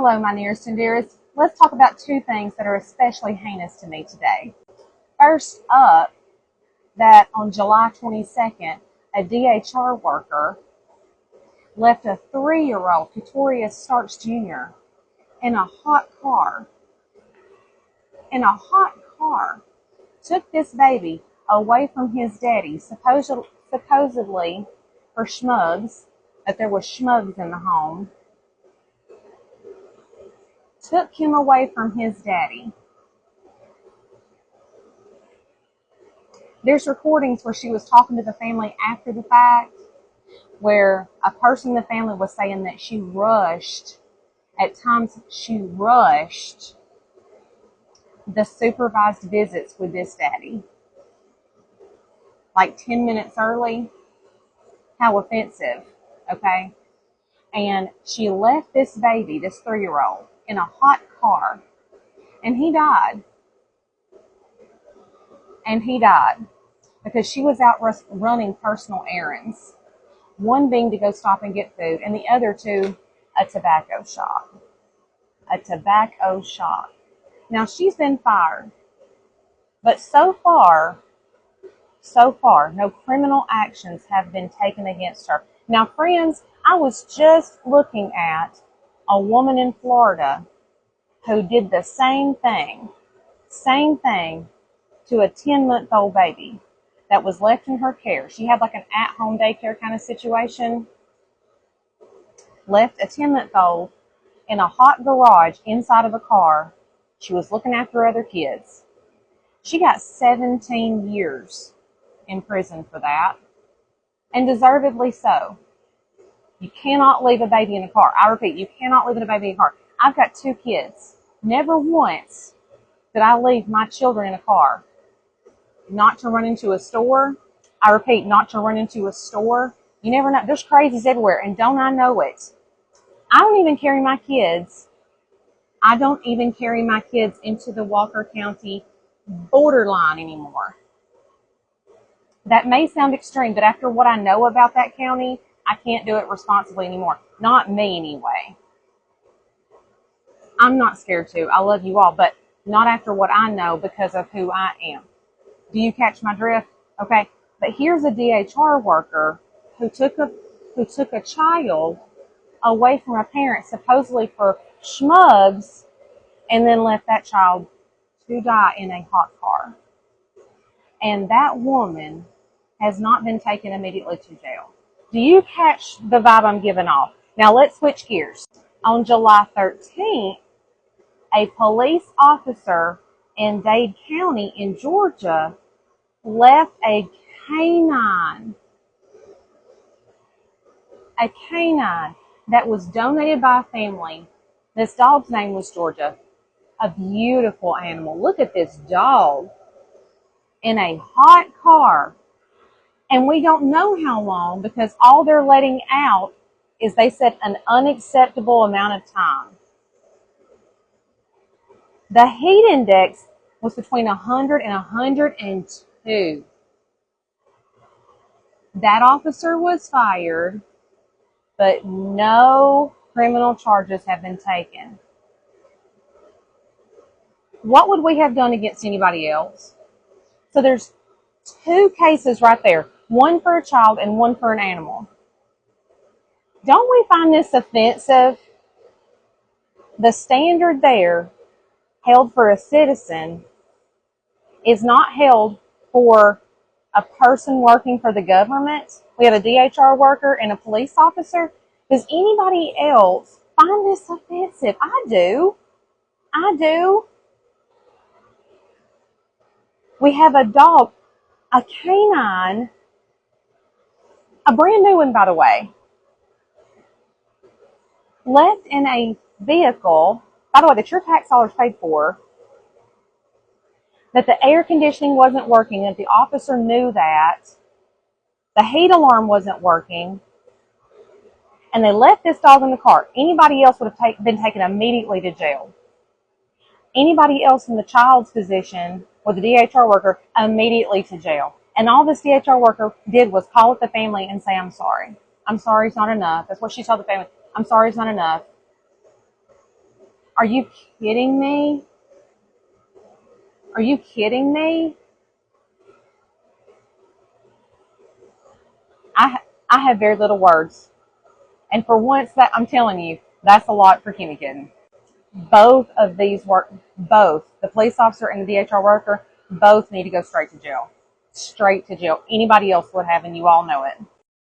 Hello, my nearest and dearest. Let's talk about two things that are especially heinous to me today. First up, that on July 22nd, a DHR worker left a 3-year-old, Katorius Starks Jr., in a hot car. Took this baby away from his daddy, supposedly for schmugs, that there were schmugs in the home. Took him away from his daddy. There's recordings where she was talking to the family after the fact, where a person in the family was saying that she rushed the supervised visits with this daddy. Like 10 minutes early. How offensive, okay? And she left this baby, this 3-year-old, in a hot car. And he died. Because she was out running personal errands. One being to go stop and get food, and the other to a tobacco shop. Now, she's been fired. But so far, no criminal actions have been taken against her. Now, friends, I was just looking at a woman in Florida who did the same thing to a 10-month-old baby that was left in her care. She had like an at-home daycare kind of situation. Left a 10-month-old in a hot garage inside of a car. She was looking after other kids. She got 17 years in prison for that, and deservedly so. You cannot leave a baby in a car. I repeat, you cannot leave a baby in a car. I've got 2 kids. Never once did I leave my children in a car. Not to run into a store. I repeat, not to run into a store. You never know. There's crazies everywhere, and don't I know it? I don't even carry my kids into the Walker County borderline anymore. That may sound extreme, but after what I know about that county, I can't do it responsibly anymore. Not me, anyway. I'm not scared to. I love you all, but not after what I know because of who I am. Do you catch my drift? Okay. But here's a DHR worker who took a child away from a parent, supposedly for schmugs, and then left that child to die in a hot car. And that woman has not been taken immediately to jail. Do you catch the vibe I'm giving off? Now let's switch gears. On July 13th, a police officer in Dade County in Georgia left a canine that was donated by a family. This dog's name was Georgia. A beautiful animal. Look at this dog in a hot car. And we don't know how long, because all they're letting out is, they said, an unacceptable amount of time. The heat index was between 100 and 102. That officer was fired, but no criminal charges have been taken. What would we have done against anybody else? So there's 2 cases right there. One for a child and one for an animal. Don't we find this offensive? The standard there, held for a citizen, is not held for a person working for the government. We have a DHR worker and a police officer. Does anybody else find this offensive? I do. We have a dog, a canine, a brand new one, by the way, left in a vehicle, by the way, that your tax dollars paid for, that the air conditioning wasn't working, that the officer knew that, the heat alarm wasn't working, and they left this dog in the car. Anybody else would have been taken immediately to jail. Anybody else in the child's position with the DHR worker, immediately to jail. And all this DHR worker did was call up the family and say, I'm sorry. I'm sorry, it's not enough. That's what she told the family. I'm sorry, it's not enough. Are you kidding me? Are you kidding me? I have very little words. And for once, that I'm telling you, that's a lot for Kenny Kitten. Both of these both the police officer and the DHR worker, both need to go straight to jail. Straight to jail. Anybody else would have, and you all know it.